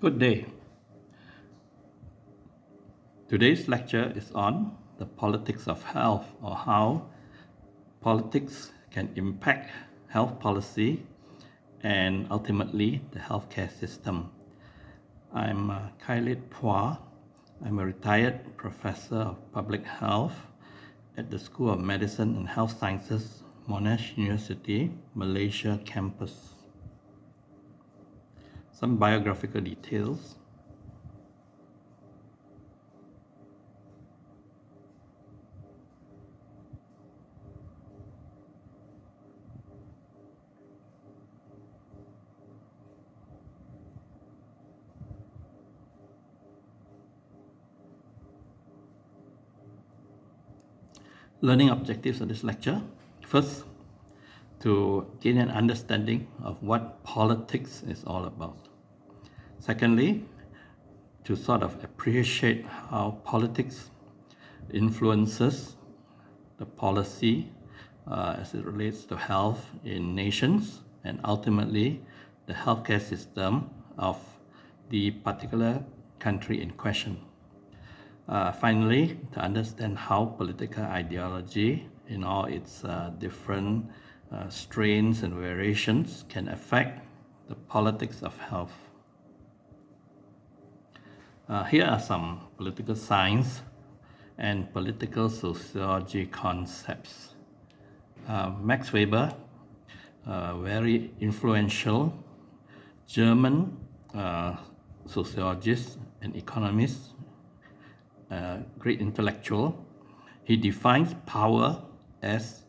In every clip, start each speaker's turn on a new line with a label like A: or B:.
A: Good day. Today's lecture is on the politics of health, or how politics can impact health policy and ultimately the healthcare system. I'm Kailit Phua. I'm a retired professor of public health at the School of Medicine and Health Sciences, Monash University, Malaysia campus. Some biographical details. Learning objectives of this lecture. First, to gain an understanding of what politics is all about. Secondly, to sort of appreciate how politics influences the policy as it relates to health in nations and ultimately the healthcare system of the particular country in question. Finally, to understand how political ideology in all its different strains and variations can affect the politics of health. Here are some political science and political sociology concepts. Max Weber, very influential German sociologist and economist, great intellectual. He defines power as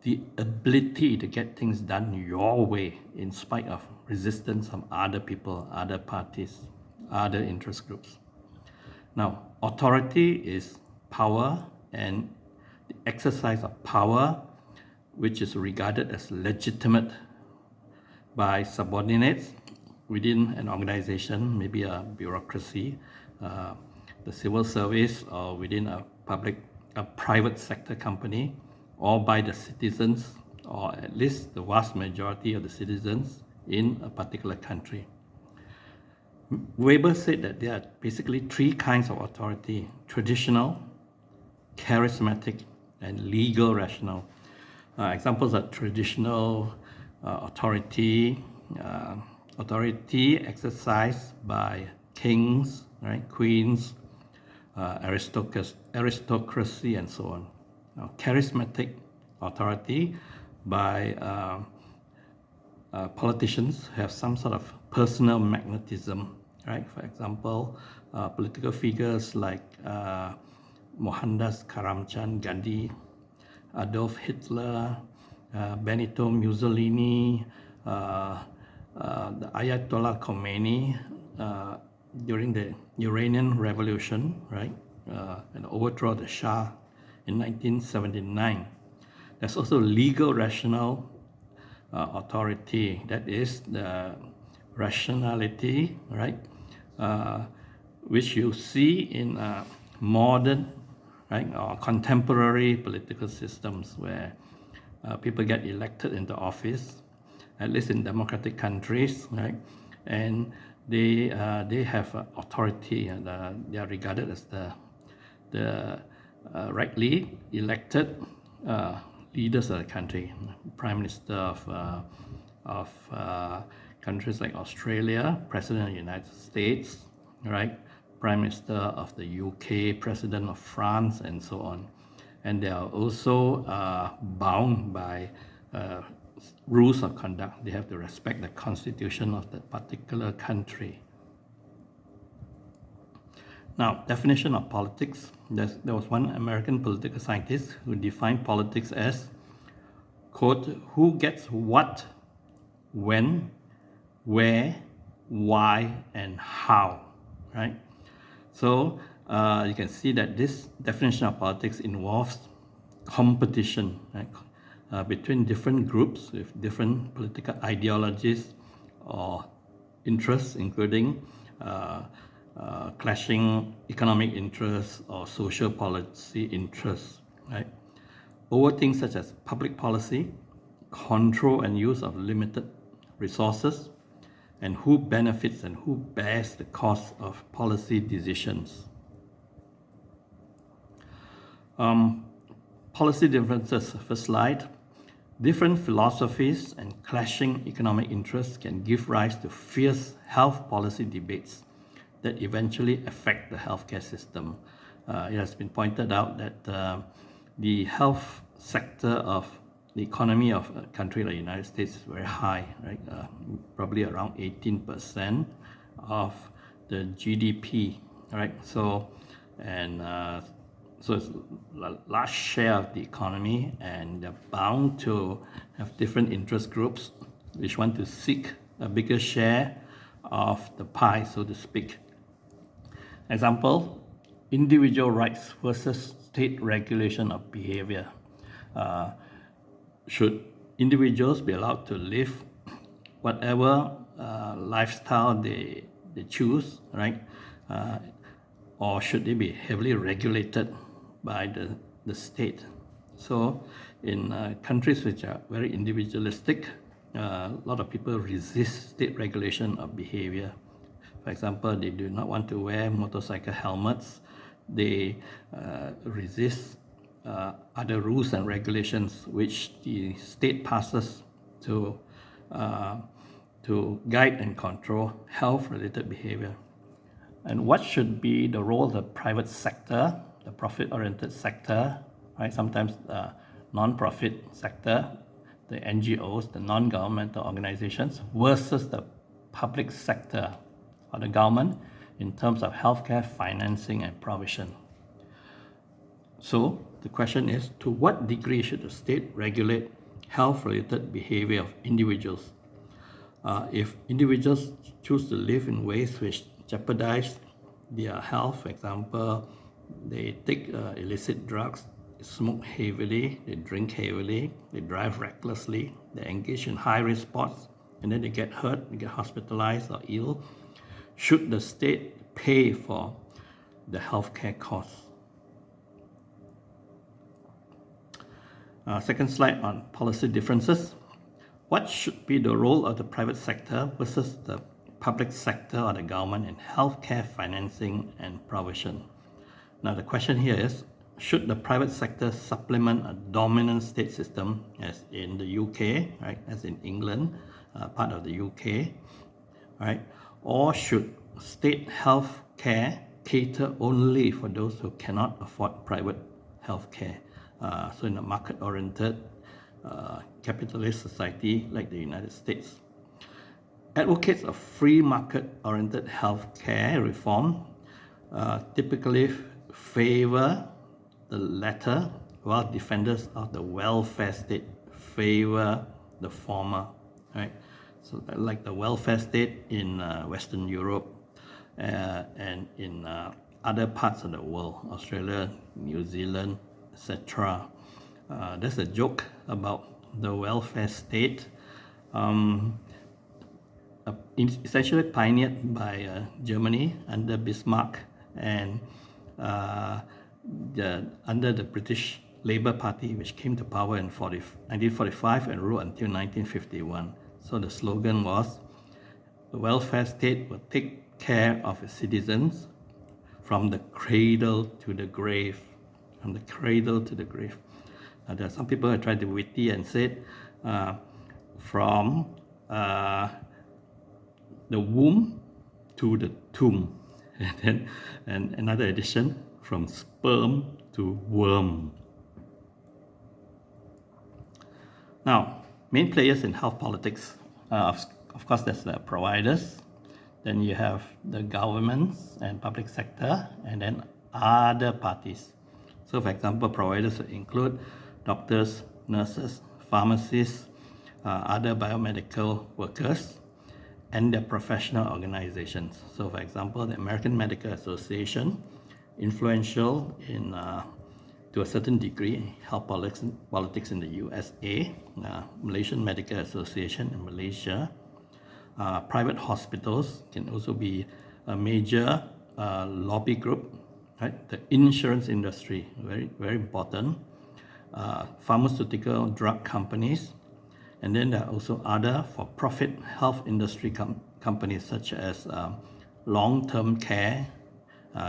A: the ability to get things done your way in spite of resistance from other people, other parties, other interest groups. Now, authority is power and the exercise of power which is regarded as legitimate by subordinates within an organization, maybe a bureaucracy, the civil service, or within a private sector company, or by the citizens, or at least the vast majority of the citizens in a particular country. Weber said that there are basically three kinds of authority: traditional, charismatic, and legal rational. Examples are traditional authority, authority exercised by kings, right, queens, aristocracy, and so on. Now, charismatic authority by politicians have some sort of personal magnetism, right? For example, political figures like Mohandas Karamchand Gandhi, Adolf Hitler, Benito Mussolini, the Ayatollah Khomeini during the Iranian Revolution, right? And overthrow the Shah in 1979. There's also legal rational authority, that is the rationality, right, which you see in modern, right, or contemporary political systems where people get elected into office, at least in democratic countries, right, and they have authority, and they are regarded as the rightly elected leaders of the country. Prime Minister of countries like Australia, President of the United States, right? Prime Minister of the UK, President of France, and so on. And they are also bound by rules of conduct. They have to respect the constitution of that particular country. Now, definition of politics. There was one American political scientist who defined politics as, quote, who gets what, when, where, why, and how, right? So you can see that this definition of politics involves competition, right, between different groups with different political ideologies or interests, including clashing economic interests or social policy interests, right? Over things such as public policy, control and use of limited resources, and who benefits and who bears the cost of policy decisions. Policy differences, first slide. Different philosophies and clashing economic interests can give rise to fierce health policy debates that eventually affect the healthcare system. It has been pointed out that the health sector of the economy of a country like the United States is very high, right? Probably around 18% of the GDP, right? So it's a large share of the economy, and they're bound to have different interest groups which want to seek a bigger share of the pie, so to speak. Example, individual rights versus state regulation of behavior. Should individuals be allowed to live whatever lifestyle they choose, right? Or should they be heavily regulated by the state? So in countries which are very individualistic, a lot of people resist state regulation of behavior. For example, they do not want to wear motorcycle helmets. They resist other rules and regulations which the state passes to guide and control health-related behavior. And what should be the role of the private sector, the profit-oriented sector, right? Sometimes the non-profit sector, the NGOs, the non-governmental organizations, versus the public sector or the government in terms of healthcare financing and provision. So the question is, to what degree should the state regulate health-related behavior of individuals? If individuals choose to live in ways which jeopardize their health, for example, they take illicit drugs, they smoke heavily, they drink heavily, they drive recklessly, they engage in high-risk sports, and then they get hurt, they get hospitalized or ill, should the state pay for the healthcare costs? Second slide on policy differences. What should be the role of the private sector versus the public sector or the government in healthcare financing and provision? Now the question here is, should the private sector supplement a dominant state system as in the UK, right, as in England, part of the UK, right? Or should state health care cater only for those who cannot afford private health care? So in a market-oriented capitalist society like the United States. Advocates of free market-oriented healthcare reform typically favor the latter, while defenders of the welfare state favor the former, right? So like the welfare state in Western Europe and in other parts of the world, Australia, New Zealand, etc. There's a joke about the welfare state. Essentially pioneered by Germany under Bismarck and under the British Labour Party, which came to power in 1945 and ruled until 1951. So the slogan was, the welfare state will take care of its citizens from the cradle to the grave. From the cradle to the grave. There are some people who tried to be witty and said, from the womb to the tomb. And another edition, from sperm to worm. Now, main players in health politics, of course, there's the providers, then you have the governments and public sector, and then other parties. So, for example, providers include doctors, nurses, pharmacists, other biomedical workers, and their professional organizations. So, for example, the American Medical Association, influential in to a certain degree health politics in the USA, Malaysian Medical Association in Malaysia. Private hospitals can also be a major lobby group, right? The insurance industry, very, very important. Pharmaceutical drug companies, and then there are also other for-profit health industry companies such as long-term care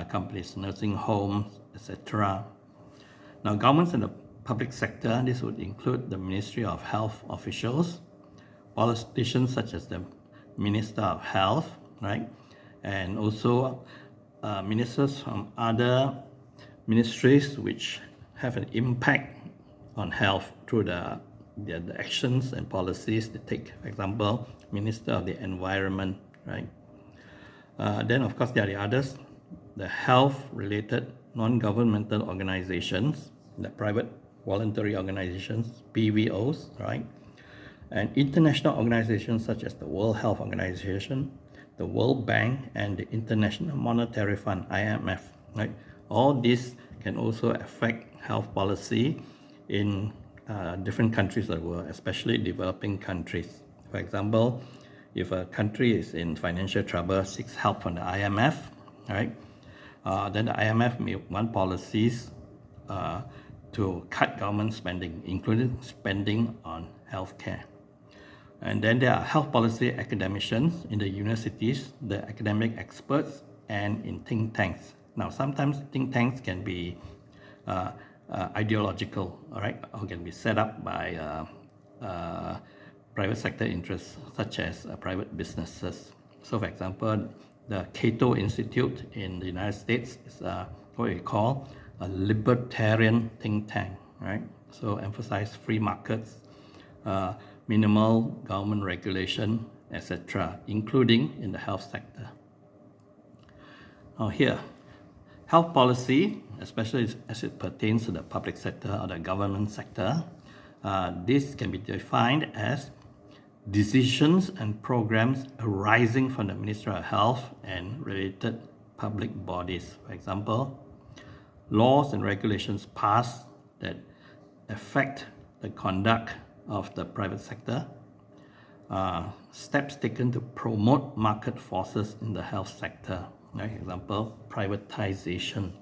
A: companies, nursing homes, etc. Now, governments in the public sector, this would include the Ministry of Health officials, politicians such as the Minister of Health, right? And also ministers from other ministries which have an impact on health through the actions and policies they take. For example, Minister of the Environment, right? Then, of course, there are the others, the health-related non-governmental organizations, the private voluntary organizations, PVOs, right? And international organizations such as the World Health Organization, the World Bank, and the International Monetary Fund, IMF, right? All this can also affect health policy in different countries of the world, especially developing countries. For example, if a country is in financial trouble, seeks help from the IMF, right? Then the IMF may want policies to cut government spending, including spending on healthcare. And then there are health policy academicians in the universities, the academic experts, and in think tanks. Now, sometimes think tanks can be ideological, all right, or can be set up by private sector interests, such as private businesses. So, for example, the Cato Institute in the United States is what we call a libertarian think tank, right? So, emphasize free markets, minimal government regulation, etc., including in the health sector. Now here, health policy, especially as it pertains to the public sector or the government sector, this can be defined as decisions and programs arising from the Ministry of Health and related public bodies. For example, laws and regulations passed that affect the conduct of the private sector, steps taken to promote market forces in the health sector. Like example, privatization,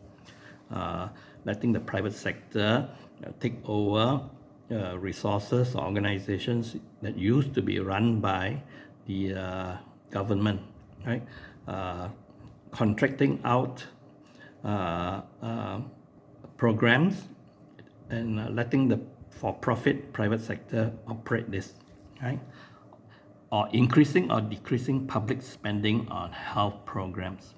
A: letting the private sector take over resources or organizations that used to be run by the government, right? Contracting out programs and letting the for-profit private sector operate this, right? Or increasing or decreasing public spending on health programs.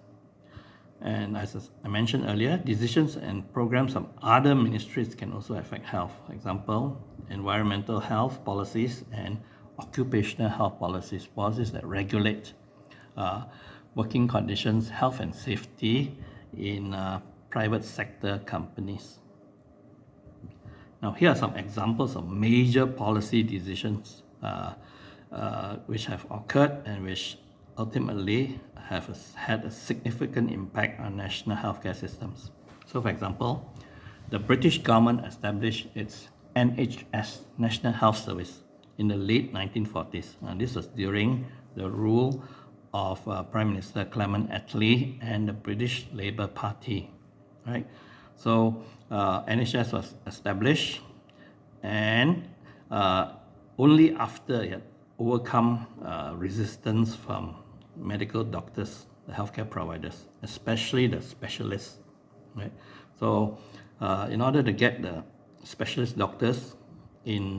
A: And as I mentioned earlier, decisions and programs of other ministries can also affect health. For example, environmental health policies and occupational health policies, policies that regulate working conditions, health and safety in private sector companies. Now, here are some examples of major policy decisions which have occurred and which ultimately have had a significant impact on national healthcare systems. So, for example, the British government established its NHS, National Health Service, in the late 1940s. And this was during the rule of Prime Minister Clement Attlee and the British Labour Party, right? So NHS was established, and only after it had overcome resistance from medical doctors, the healthcare providers, especially the specialists, right? So in order to get the specialist doctors in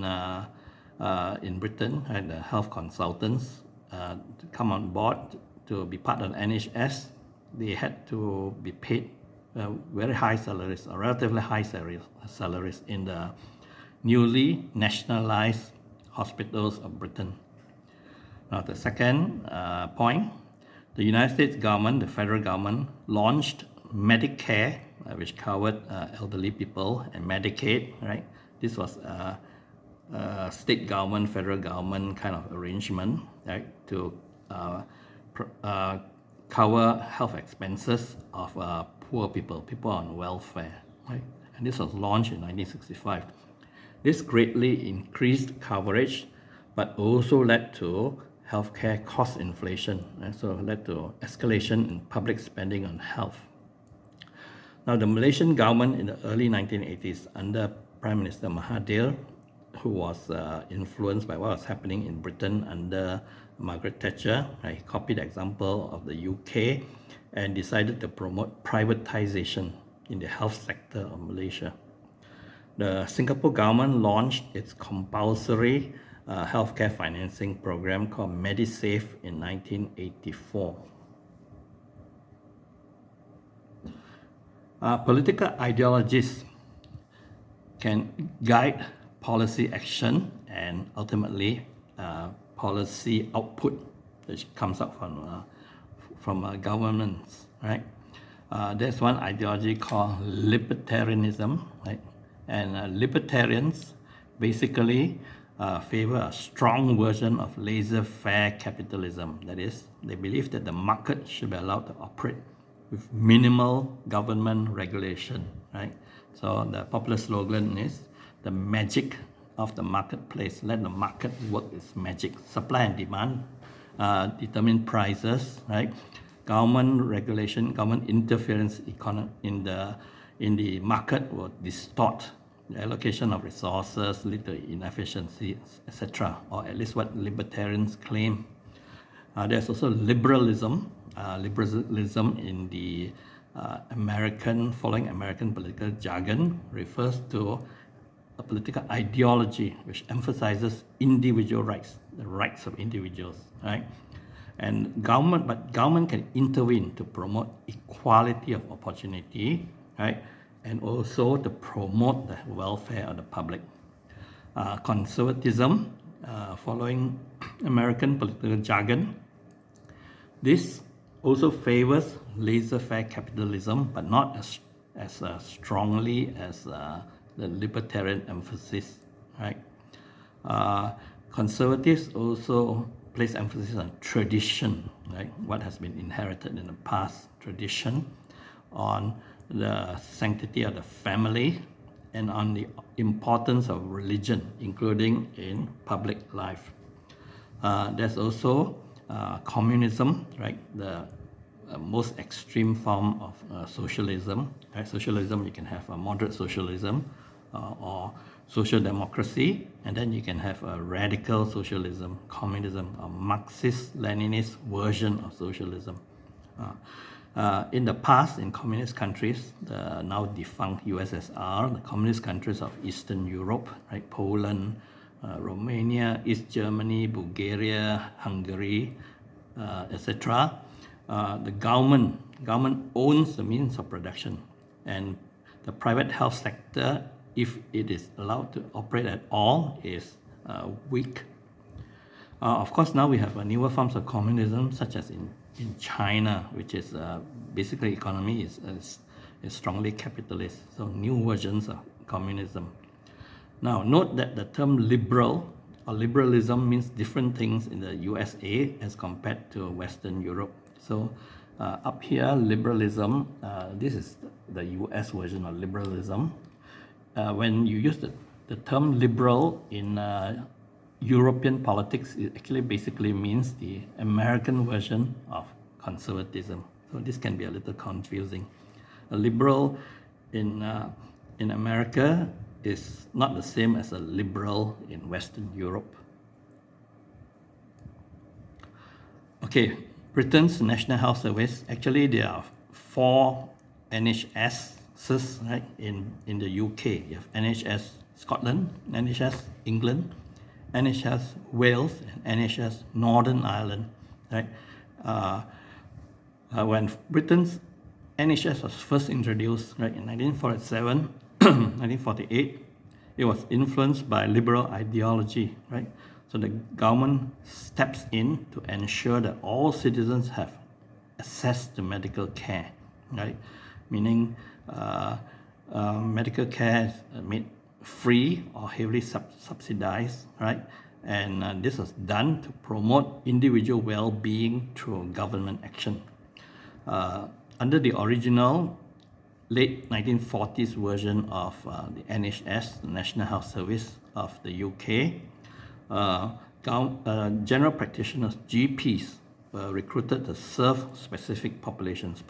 A: Britain, right, the health consultants to come on board to be part of the NHS, they had to be paid very high salaries, or relatively high salaries in the newly nationalized hospitals of Britain. Now, the second point, the United States government, the federal government, launched Medicare, which covered elderly people, and Medicaid, right? This was a state government, federal government kind of arrangement, right, to cover health expenses of poor people, people on welfare, right? And this was launched in 1965. This greatly increased coverage, but also led to healthcare cost inflation, and so led to escalation in public spending on health. Now, the Malaysian government in the early 1980s, under Prime Minister Mahathir, who was influenced by what was happening in Britain under Margaret Thatcher, right, copied the example of the UK and decided to promote privatization in the health sector of Malaysia. The Singapore government launched its compulsory healthcare financing program called MediSave in 1984. Political ideologies can guide policy action and ultimately policy output which comes out from governments, right? There's one ideology called libertarianism, right? And libertarians basically favor a strong version of laissez-faire capitalism. That is, they believe that the market should be allowed to operate with minimal government regulation, right? So the popular slogan is the magic of the marketplace. Let the market work its magic. Supply and demand determine prices, right? Government regulation, government interference in the market will distort the allocation of resources, lead to inefficiency, etc., or at least what libertarians claim. There's also liberalism. Liberalism in the following American political jargon, refers to a political ideology which emphasizes individual rights, the rights of individuals, right? And government can intervene to promote equality of opportunity, right? And also to promote the welfare of the public. Conservatism, following American political jargon, this also favors laissez-faire capitalism, but not as strongly as the libertarian emphasis, right? Conservatives also place emphasis on tradition, right? What has been inherited in the past, tradition, on the sanctity of the family, and on the importance of religion, including in public life. There's also communism, right? The most extreme form of socialism. Right? Socialism, you can have a moderate socialism or social democracy, and then you can have a radical socialism, communism, a Marxist-Leninist version of socialism. In the past, in communist countries, the now defunct USSR, the communist countries of Eastern Europe, right? Poland, Romania, East Germany, Bulgaria, Hungary, etc. The government owns the means of production, and the private health sector, if it is allowed to operate at all, is weak. Of course, now we have newer forms of communism, such as in China, which is basically economy is strongly capitalist, so new versions of communism. Now, note that the term liberal or liberalism means different things in the USA as compared to Western Europe. So up here, liberalism, this is the US version of liberalism. When you use the term liberal in European politics, it actually basically means the American version of conservatism. So this can be a little confusing. A liberal in America is not the same as a liberal in Western Europe. Okay, Britain's National Health Service, actually there are 4 NHSs, right, in the UK. You have NHS Scotland, NHS England, NHS Wales, and NHS Northern Ireland, right? When Britain's NHS was first introduced, right, in 1947, 1948, it was influenced by liberal ideology, right? So the government steps in to ensure that all citizens have access to medical care, right? Meaning medical care is made free or heavily subsidized, right? And this was done to promote individual well-being through government action. Under the original late 1940s version of the NHS, the National Health Service of the UK, general practitioners, GPs, were recruited to serve specific populations,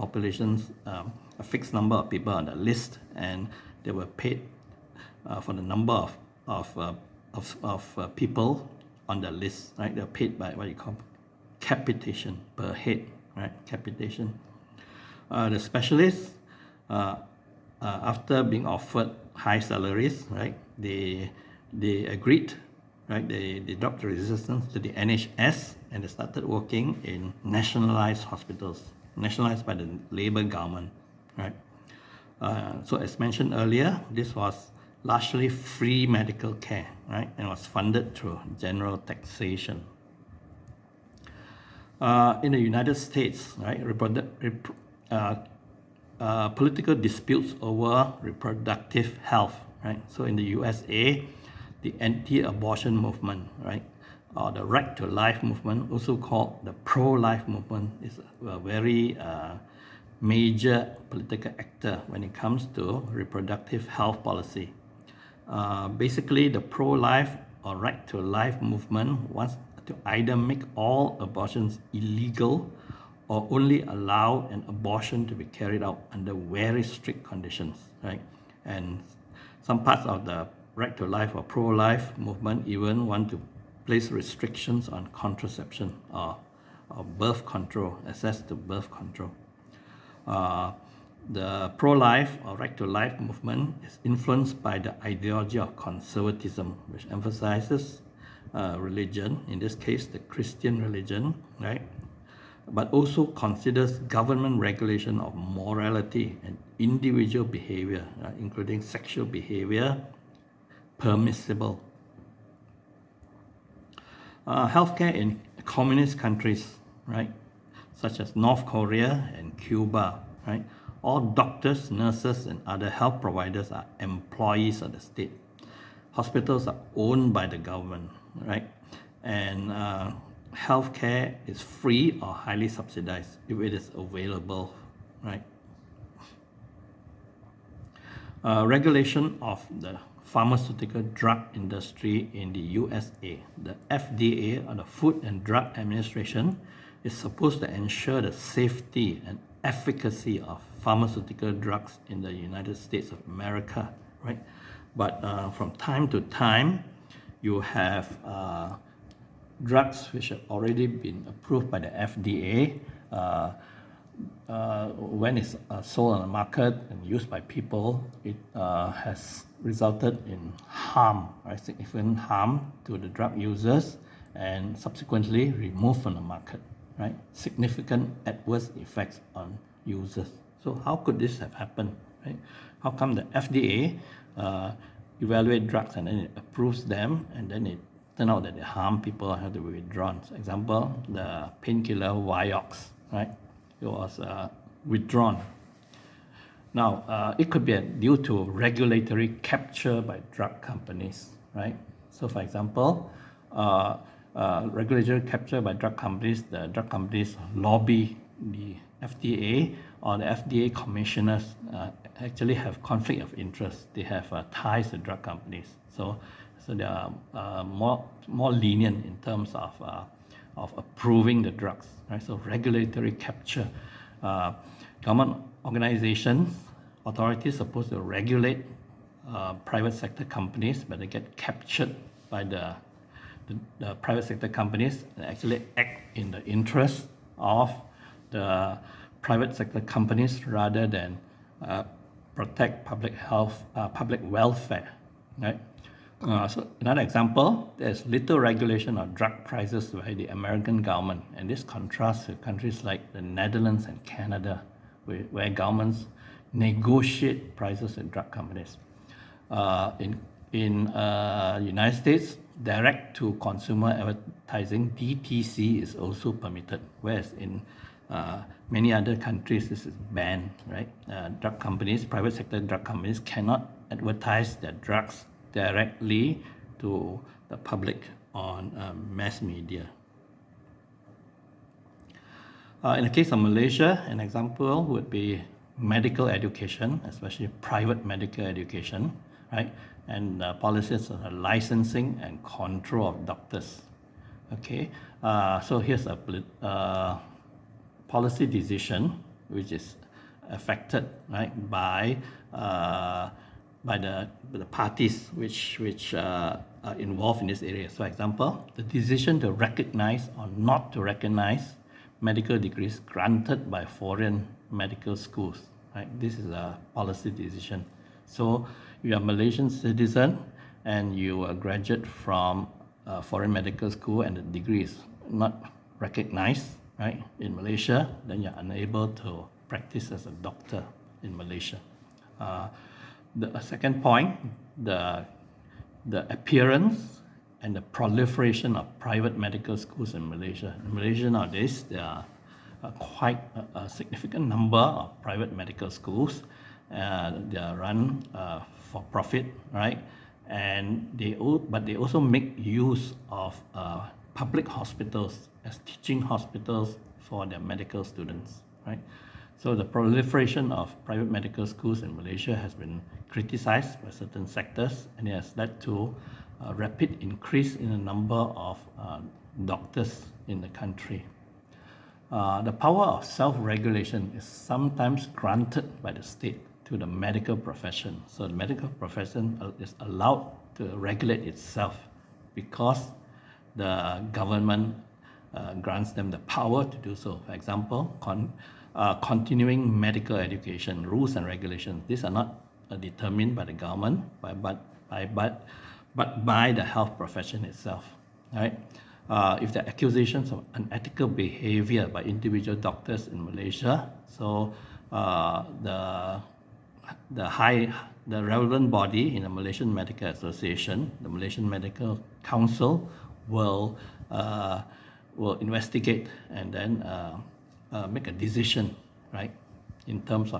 A: a fixed number of people on the list, and they were paid for the number of people on the list, right? They're paid by what you call capitation per head, right? Capitation. The specialists, after being offered high salaries, right, they agreed, right? They dropped the resistance to the NHS and they started working in nationalized hospitals, nationalized by the Labour government, right? So as mentioned earlier, this was largely free medical care, right, and was funded through general taxation. In the United States, right, political disputes over reproductive health, right? So in the USA, the anti-abortion movement, right, or the right to life movement, also called the pro-life movement, is a very major political actor when it comes to reproductive health policy. Basically, the pro-life or right to life movement wants to either make all abortions illegal or only allow an abortion to be carried out under very strict conditions, right? And some parts of the right to life or pro-life movement even want to place restrictions on contraception or birth control, access to birth control. The pro-life or right to life movement is influenced by the ideology of conservatism, which emphasizes religion, in this case the Christian religion, right? But also considers government regulation of morality and individual behavior, including sexual behavior, permissible. Healthcare in communist countries, right, such as North Korea and Cuba, right, all doctors, nurses, and other health providers are employees of the state. Hospitals are owned by the government, right, and healthcare is free or highly subsidized if it is available, right? Regulation of the pharmaceutical drug industry in the USA. The FDA, or the Food and Drug Administration, is supposed to ensure the safety and efficacy of pharmaceutical drugs in the United States of America, right? But from time to time, you have drugs which have already been approved by the FDA. When it's sold on the market and used by people, it has resulted in harm, right? Significant harm to the drug users, and subsequently removed from the market, right? Significant adverse effects on users. So how could this have happened, right? How come the FDA evaluate drugs and then it approves them, and then it turn out that they harm people and have to be withdrawn? For example, the painkiller Vioxx, right? It was withdrawn. Now, it could be due to regulatory capture by drug companies, right? So, for example, regulatory capture by drug companies, the drug companies lobby the FDA, or the FDA commissioners actually have conflict of interest. They have ties to drug companies. So they are more lenient in terms of approving the drugs, right? So regulatory capture. Government organizations, authorities supposed to regulate private sector companies, but they get captured by the private sector companies and actually act in the interest of the private sector companies rather than protect public health, public welfare, right? So another example, there's little regulation of drug prices by the American government, and this contrasts with countries like the Netherlands and Canada, where governments negotiate prices with drug companies. In United States, direct-to-consumer advertising, DTC, is also permitted, whereas in many other countries this is banned, right? Drug companies, private sector drug companies cannot advertise their drugs directly to the public on mass media. In the case of Malaysia, an example would be medical education, especially private medical education, right? And policies on licensing and control of doctors. Okay, so here's a policy decision which is affected, right, by the parties which are involved in this area. So, for example, the decision to recognize or not to recognize medical degrees granted by foreign medical schools. Right? This is a policy decision. So, you are a Malaysian citizen and you are a graduate from a foreign medical school and the degree is not recognized, right, in Malaysia, then you're unable to practice as a doctor in Malaysia. The second point, the appearance and the proliferation of private medical schools in Malaysia. In Malaysia nowadays, there are quite a significant number of private medical schools. They are run for profit, right? And they also make use of public hospitals as teaching hospitals for their medical students, right? So the proliferation of private medical schools in Malaysia has been criticized by certain sectors, and it has led to a rapid increase in the number of doctors in the country. The power of self-regulation is sometimes granted by the state to the medical profession. So the medical profession is allowed to regulate itself because the government grants them the power to do so. For example, continuing medical education, rules and regulations. These are not determined by the government, but by the health profession itself. Right? If there are accusations of unethical behavior by individual doctors in Malaysia, so the relevant body in the Malaysian Medical Association, the Malaysian Medical Council, will investigate and then make a decision, right, in terms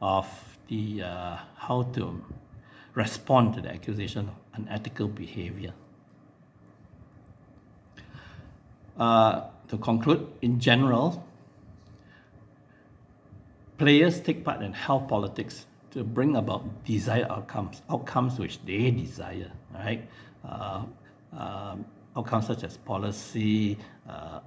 A: of the how to respond to the accusation of unethical behavior. To conclude, in general, players take part in health politics to bring about desired outcomes which they desire, right? Outcomes such as policy,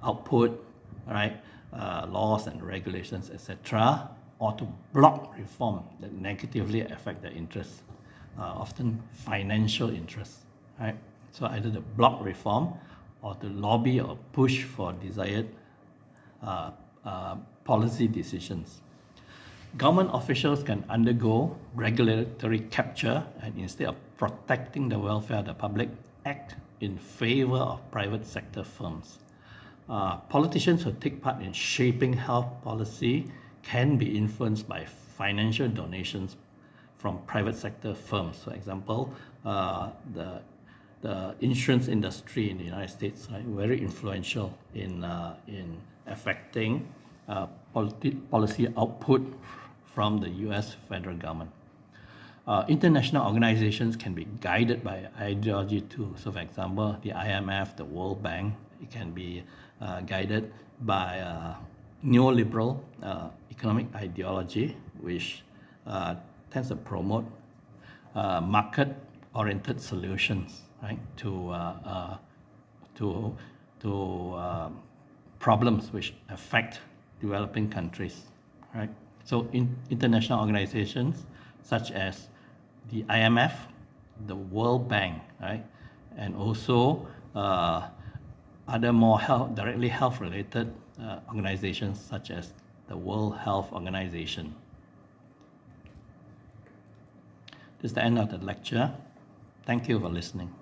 A: output, right? Laws and regulations, etc., or to block reform that negatively affect their interests, often financial interests, right? So either to block reform or to lobby or push for desired policy decisions. Government officials can undergo regulatory capture and instead of protecting the welfare of the public, act in favor of private sector firms. Politicians who take part in shaping health policy can be influenced by financial donations from private sector firms. For example, the insurance industry in the United States, right, very influential in affecting policy output from the US federal government. International organizations can be guided by ideology too. So for example, the IMF, the World Bank, it can be guided by neoliberal economic ideology, which tends to promote market-oriented solutions, right, to problems which affect developing countries, right? So international organizations such as the IMF, the World Bank, right, and also other more directly health-related organizations such as the World Health Organization. This is the end of the lecture. Thank you for listening.